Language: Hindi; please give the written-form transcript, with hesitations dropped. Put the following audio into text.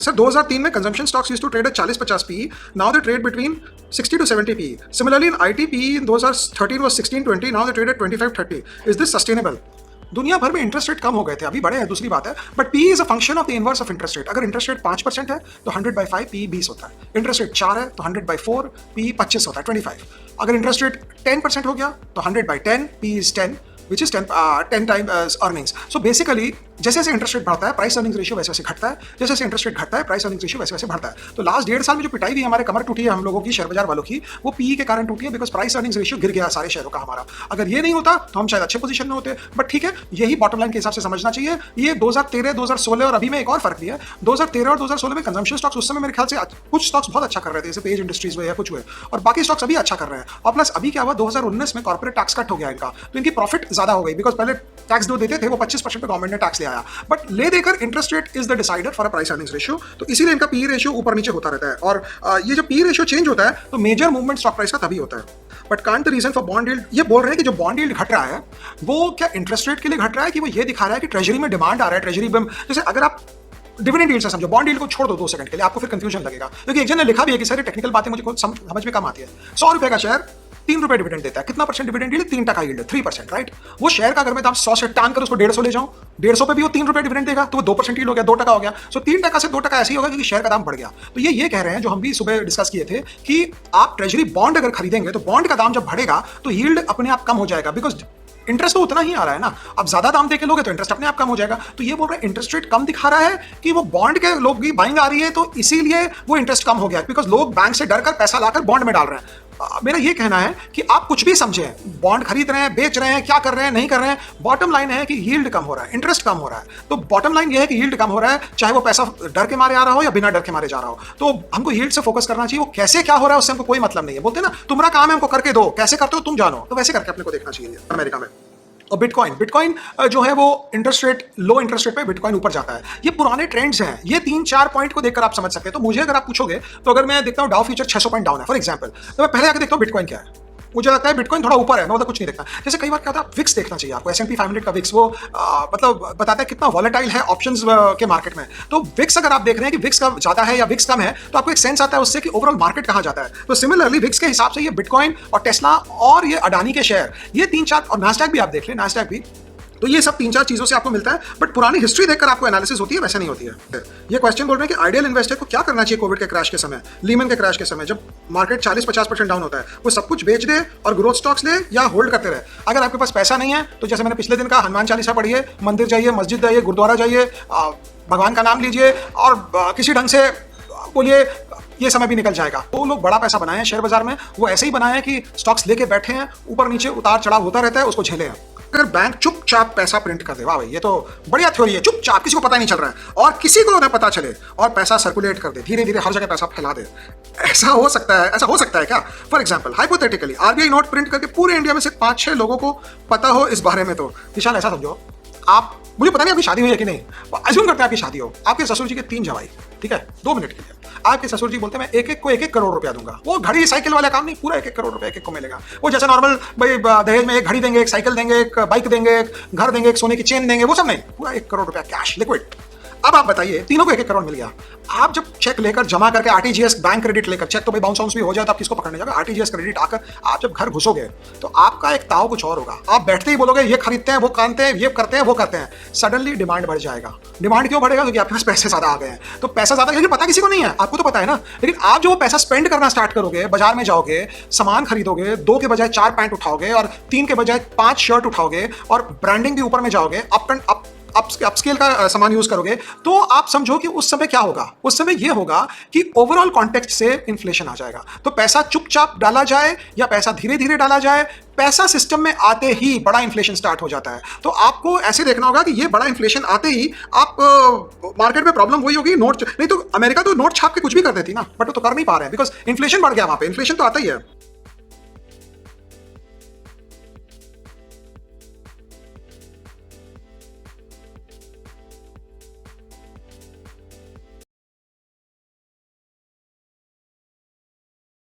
सर 2003 में consumption stocks used to trade at 40-50 p, now they trade between 60 to 70 p. Similarly in IT PE in 2013 was 16-20, now they trade at 25-30. Is this sustainable? दुनिया भर में इंटरेस्ट रेट कम हो गए थे, अभी बढ़े हैं दूसरी बात है, but P is a function of the inverse of interest rate. अगर इंटरेस्ट रेट 5% है तो 100/5 पी 20 होता है. इंटरेस्ट रेट 4 है तो 100/4 पी 25 होता है, 25. अगर इंटरेस्ट रेट 10% हो गया तो 100/10 P is 10, which is 10 times earnings. So basically जैसे जैसे इंटरेस्ट रेट बढ़ता है प्राइस अर्निंग्स रेशियो वैसे वैसे घटता है, जैसे जैसे इंटरेस्ट रेट घटता है प्राइस अर्निंग्स रेशियो वैसे वैसे बढ़ता है. तो लास्ट 1.5 साल में जो पिटाई हुई हमारे कमर टूटी है हम लोगों की, शेयर बाजार वालों की, वो पीई के कारण टूटी है, बिकॉज प्राइस अर्निंग्स रेशियो गिर गया सारे शेयरों का हमारा. अगर ये नहीं होता तो हम शायद अच्छे पोजीशन में होते, बट ठीक है, यही बॉटम लाइन के हिसाब से समझना चाहिए. ये 2013, 2016 और अभी में एक और फर्क भी है. 2013 और 2016 में कंजम्पशन स्टॉक्स उस समय मेरे ख्याल से कुछ स्टॉक्स बहुत अच्छा कर रहे थे, जैसे पेज इंडस्ट्रीज हुए या कुछ हुए, और बाकी स्टॉक्स अभी अच्छा कर रहे हैं. और प्लस अभी क्या हुआ, 2019 में कॉर्पोरेट टैक्स कट हो गया इनका, तो इनकी प्रॉफिट ज्यादा हो गई, बिकॉज पहले टैक्स जो देते थे वो 25% पे गवर्नमेंट ने टैक्स ले आया, बट ले देकर interest rate is the decider for a price earnings ratio. तो इसीलिए इनका पी रेशियो ऊपर नीचे होता रहता है. और ये जो पी रेशियो चेंज होता है तो मेजर मूवमेंट स्टॉक प्राइस का तभी होता है. But can't the reason for bond yield, ये बोल रहे हैं कि जो बॉन्ड यील्ड घट रहा है वो क्या इंटरेस्ट रेट के लिए घट रहा है, कि वो ये दिखा रहा है कि ट्रेजरी में डिमांड आ रहा है. ट्रेजरी में जैसे अगर आप डिविडेंड यील्ड से समझो, बॉन्ड यील्ड को छोड़ दो 2 सेकंड के लिए, आपको फिर कंफ्यूजन लगेगा, क्योंकि एक जन ने लिखा भी है कि सारी टेक्निकल बातें मुझे समझ में कम आती है. 100 रुपए का शेयर 3 रुपए डिविडेंड देता है, कितना percent dividend yield? 3% yield, 3%, right. वो शेयर का अगर मैं दाम 100 से टान कर उसको 150 ले जाऊं, 150 पे भी वो 3 रुपए डिविडेंड देगा, तो वो 2% यील्ड हो गया, 2% हो गया. सो 3% से 2% ऐसे ही होगा क्योंकि शेयर का दाम बढ़ गया. तो ये कह रहे हैं, जो हम भी सुबह डिस्कस किए थे, कि आप ट्रेजरी बॉन्ड अगर खरीदेंगे तो बॉन्ड का दाम जब बढ़ेगा तो यील्ड अपने आप कम हो जाएगा, बिकॉज इंटरेस्ट तो उतना ही आ रहा है ना. अब ज्यादा दाम देके लोगे तो इंटरेस्ट अपने आप कम हो जाएगा. तो ये बोल रहे हैं इंटरेस्ट रेट कम दिखा रहा है कि वो बॉन्ड के लोग की बाइंग आ रही है, तो इसीलिए वो इंटरेस्ट कम हो गया, बिकॉज लोग बैंक से डर कर पैसा लाकर बॉन्ड में डाल रहे हैं. मेरा ये कहना है कि आप कुछ भी समझें, बॉन्ड खरीद रहे हैं, बेच रहे हैं, क्या कर रहे हैं, नहीं कर रहे हैं, बॉटम लाइन है कि यील्ड कम हो रहा है, इंटरेस्ट कम हो रहा है. तो बॉटम लाइन ये है कि यील्ड कम हो रहा है, चाहे वो पैसा डर के मारे आ रहा हो या बिना डर के मारे जा रहा हो. तो हमको यील्ड से फोकस करना चाहिए. वो कैसे क्या हो रहा है उससे हमको कोई मतलब नहीं है. बोलते हैं ना, तुम्हारा काम है हमको करके दो, कैसे करते हो तुम जानो, तो वैसे करके अपने को देखना चाहिए अमेरिका में. और बिटकॉइन जो है वो इंटरेस्ट रेट, लो इंटरेस्ट रेट पे बिटकॉइन ऊपर जाता है. ये पुराने ट्रेंड्स हैं, ये 3-4 पॉइंट को देखकर आप समझ सकते हैं. तो मुझे अगर आप पूछोगे तो अगर मैं देखता हूँ डाउ फ्यूचर 600 पॉइंट डाउन है फॉर एग्जांपल, तो मैं पहले आकर देखता हूँ बिटकॉइन क्या है. मुझे लगता है बिटकॉइन थोड़ा ऊपर है, मैं कुछ नहीं देखता. जैसे कई बार क्या होता है, विक्स देखना चाहिए आपको, S&P 500 का विक्स, वो मतलब बताता है कितना वॉलेटाइल है ऑप्शंस के मार्केट में. तो विक्स अगर आप देख रहे हैं कि विक्स का ज्यादा है या विक्स कम है, तो आपको एक सेंस आता है उससे कि ओवरऑल मार्केट कहाँ जाता है. तो सिमिलरली विक्स के हिसाब से ये बिटकॉइन और टेस्ला और ये अडानी के शेयर, ये 3-4, और नास्डैक भी आप देख लें, नास्डैक भी, तो ये सब 3-4 चीजों से आपको मिलता है. बट पुरानी हिस्ट्री देखकर आपको एनालिसिस होती है, वैसे नहीं होती है. ये क्वेश्चन बोल रहे हैं कि आइडियल इन्वेस्टर को क्या करना चाहिए कोविड के क्रैश के समय, लीमन के क्रैश के समय, जब मार्केट 40-50% डाउन होता है, वो सब कुछ बेच दे और ग्रोथ स्टॉक्स ले या होल्ड करते रहे. अगर आपके पास पैसा नहीं है तो जैसे मैंने पिछले दिन कहा, हनुमान चालीसा पढ़िए, मंदिर जाइए, मस्जिद जाइए, गुरुद्वारा जाइए, भगवान का नाम लीजिए और किसी ढंग से बोलिए, ये समय भी निकल जाएगा. वो लोग बड़ा पैसा बनाए हैं शेयर बाजार में, वो ऐसे ही बनाए हैं कि स्टॉक्स लेके बैठे हैं, ऊपर नीचे उतार चढ़ाव होता रहता है, उसको झेले हैं. अगर बैंक चुपचाप पैसा प्रिंट कर दे, वाह भाई ये तो बढ़िया थ्योरी है, चुपचाप, किसी को पता नहीं चल रहा है, और किसी को ना पता चले, और पैसा सर्कुलेट कर दे, धीरे धीरे हर जगह पैसा फैला दे. ऐसा हो सकता है क्या? For example, hypothetically RBI note print करके पूरे इंडिया में से 5-6 लोगों को पता हो इस बारे में, तो विशाल ऐसा समझो, आप, मुझे पता नहीं आपकी शादी हुई है कि नहीं, अज्यूम करते हैं आपकी शादी हो, आपके ससुर जी के 3 जवाई, ठीक है, 2 मिनट के लिए आपके ससुर जी बोलते हैं मैं एक-एक को 1-1 करोड़ रुपया दूंगा. वो घड़ी साइकिल वाला काम नहीं, पूरा 1-1 करोड़ रुपया एक-एक को मिलेगा. वो जैसा नॉर्मल भाई दहेज में एक घड़ी देंगे, एक साइकिल देंगे, एक बाइक देंगे, एक घर देंगे, एक सोने की चेन देंगे, वो सब नहीं, पूरा 1 करोड़ रुपया कैश लिक्विड. अब आप बताइए, तीनों को 1-1 करोड़ मिल गया. आप जब चेक लेकर जमा करके आरटीजीएस बैंक क्रेडिट लेकर, चेक तो भाई बाउंस भी हो जाए तो आप किसको पकड़ने जाओगे, आरटीजीएस क्रेडिट आकर आप जब घर घुसोगे तो आपका एक ताव कुछ और होगा. आप बैठते ही बोलोगे ये खरीदते हैं, वो खाते हैं, ये करते हैं, वो करते हैं. सडनली डिमांड बढ़ जाएगा. डिमांड क्यों बढ़ेगा? क्योंकि आपके पास पैसे ज्यादा आ गए हैं. तो पैसा ज्यादा, लेकिन पता किसी को नहीं है, आपको तो पता है ना. लेकिन आप जो वो पैसा स्पेंड करना स्टार्ट करोगे, बाजार में जाओगे, सामान खरीदोगे, 2 के बजाय 4 पैंट उठाओगे और 3 के बजाय 5 शर्ट उठाओगे और ब्रांडिंग भी ऊपर में जाओगे, अपस्केल का सामान यूज करोगे, तो आप समझो कि उस समय क्या होगा. उस समय यह होगा कि ओवरऑल कॉन्टेक्स्ट से इन्फ्लेशन आ जाएगा. तो पैसा चुपचाप डाला जाए या पैसा धीरे धीरे डाला जाए, पैसा सिस्टम में आते ही बड़ा इन्फ्लेशन स्टार्ट हो जाता है. तो आपको ऐसे देखना होगा कि ये बड़ा इन्फ्लेशन आते ही आप मार्केट में प्रॉब्लम वही होगी. नोट नहीं तो अमेरिका तो नोट छाप के कुछ भी कर देती ना, बट वो तो कर नहीं पा रहे हैं बिकॉज इन्फ्लेशन बढ़ गया. वहां पे इन्फ्लेशन तो आता ही है.